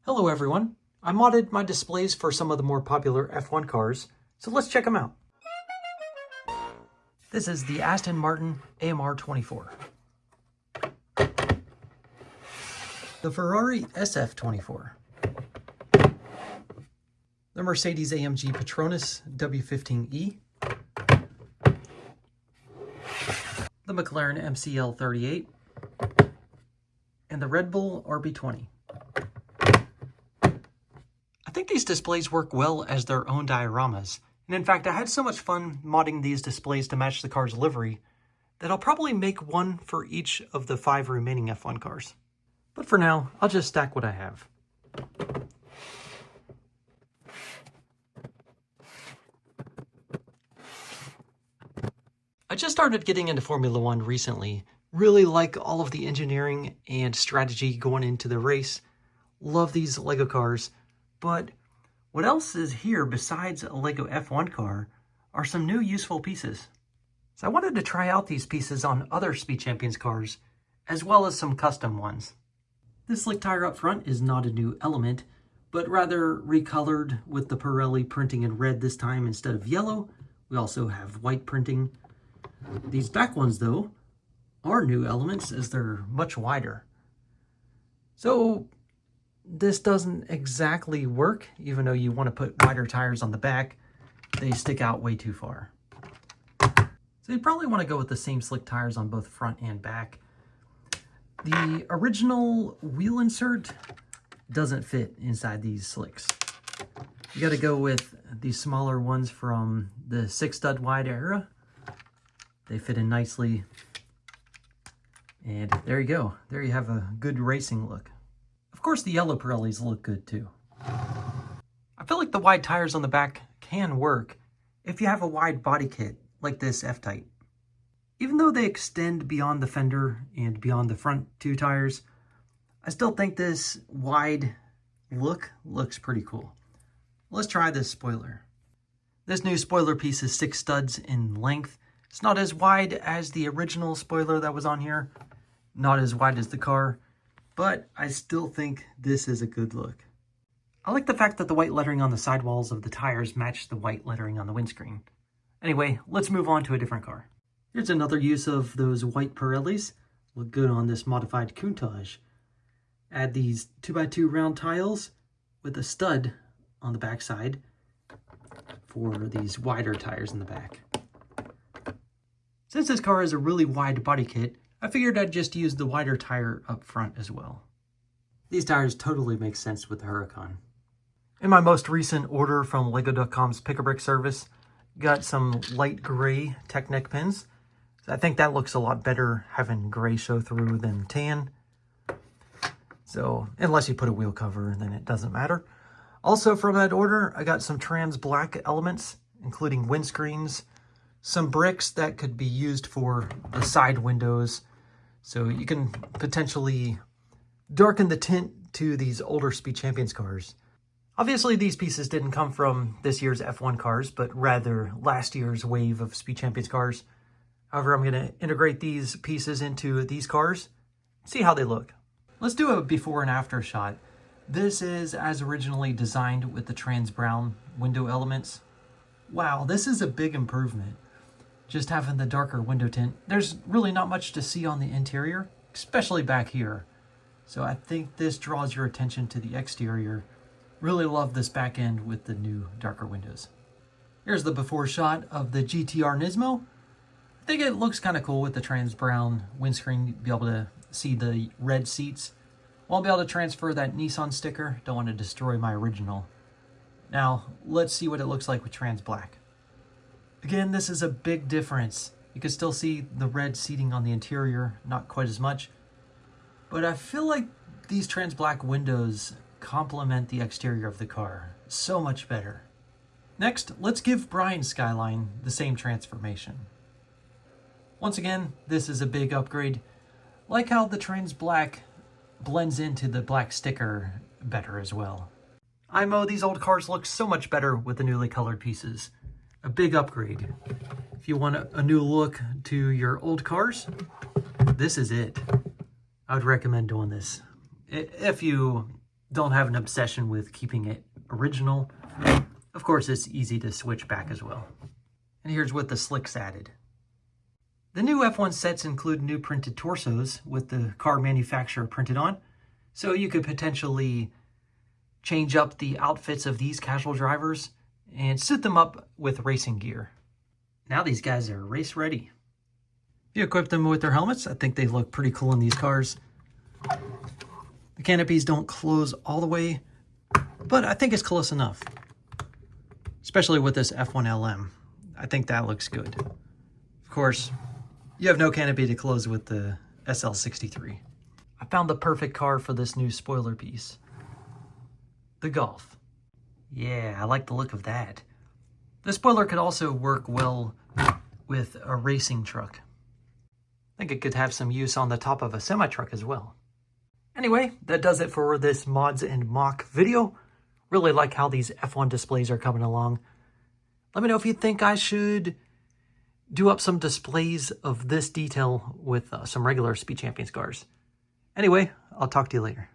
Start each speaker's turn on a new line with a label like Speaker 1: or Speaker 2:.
Speaker 1: Hello everyone, I modded my displays for some of the more popular F1 cars, so let's check them out. This is the Aston Martin AMR 24. The Ferrari SF24. The Mercedes AMG Petronas W15E. The McLaren MCL 38. And the Red Bull RB20. I think these displays work well as their own dioramas, and in fact I had so much fun modding these displays to match the car's livery that I'll probably make one for each of the 5 remaining F1 cars. But for now, I'll just stack what I have. I just started getting into Formula One recently, really like all of the engineering and strategy going into the race, love these Lego cars. But what else is here besides a Lego F1 car are some new useful pieces. So I wanted to try out these pieces on other Speed Champions cars, as well as some custom ones. This slick tire up front is not a new element, but rather recolored with the Pirelli printing in red this time instead of yellow. We also have white printing. These back ones, though, are new elements as they're much wider. So this doesn't exactly work, even though you want to put wider tires on the back. They stick out way too far. So you probably want to go with the same slick tires on both front and back. The original wheel insert doesn't fit inside these slicks. You got to go with these smaller ones from the 6-stud wide era. They fit in nicely. And there you go. There you have a good racing look. Of course, the yellow Pirellis look good too. I feel like the wide tires on the back can work if you have a wide body kit like this F-Type. Even though they extend beyond the fender and beyond the front 2 tires, I still think this wide look looks pretty cool. Let's try this spoiler. This new spoiler piece is 6 studs in length. It's not as wide as the original spoiler that was on here, not as wide as the car, but I still think this is a good look. I like the fact that the white lettering on the sidewalls of the tires match the white lettering on the windscreen. Anyway, let's move on to a different car. Here's another use of those white Pirellis. Look good on this modified Countach. Add these 2x2 round tiles with a stud on the back side for these wider tires in the back. Since this car has a really wide body kit, I figured I'd just use the wider tire up front as well. These tires totally make sense with the Huracan. In my most recent order from Lego.com's Pick-a-Brick service, got some light gray tech neck pins. I think that looks a lot better having gray show through than tan. So, unless you put a wheel cover, then it doesn't matter. Also from that order, I got some trans black elements, including windscreens, some bricks that could be used for the side windows, so you can potentially darken the tint to these older Speed Champions cars. Obviously, these pieces didn't come from this year's F1 cars, but rather last year's wave of Speed Champions cars. However, I'm going to integrate these pieces into these cars, see how they look. Let's do a before and after shot. This is as originally designed with the trans brown window elements. Wow, this is a big improvement. Just having the darker window tint. There's really not much to see on the interior, especially back here. So I think this draws your attention to the exterior. Really love this back end with the new darker windows. Here's the before shot of the GTR Nismo. I think it looks kind of cool with the trans brown windscreen. Be able to see the red seats. Won't be able to transfer that Nissan sticker. Don't want to destroy my original. Now, let's see what it looks like with trans black. Again, this is a big difference. You can still see the red seating on the interior, not quite as much. But I feel like these trans black windows complement the exterior of the car so much better. Next, let's give Brian's Skyline the same transformation. Once again, this is a big upgrade. Like how the trans black blends into the black sticker better as well. IMO, these old cars look so much better with the newly colored pieces. A big upgrade. If you want a new look to your old cars, this is it. I would recommend doing this. If you don't have an obsession with keeping it original. Of course, it's easy to switch back as well. And here's what the slicks added. The new F1 sets include new printed torsos with the car manufacturer printed on, so you could potentially change up the outfits of these casual drivers and suit them up with racing gear. Now these guys are race ready. If you equip them with their helmets, I think they look pretty cool in these cars. The canopies don't close all the way, but I think it's close enough. Especially with this F1 LM. I think that looks good. Of course, you have no canopy to close with the SL63. I found the perfect car for this new spoiler piece. The Golf. Yeah, I like the look of that. The spoiler could also work well with a racing truck. I think it could have some use on the top of a semi-truck as well. Anyway, that does it for this mods and mock video. Really like how these F1 displays are coming along. Let me know if you think I should do up some displays of this detail with some regular Speed Champions cars. Anyway, I'll talk to you later.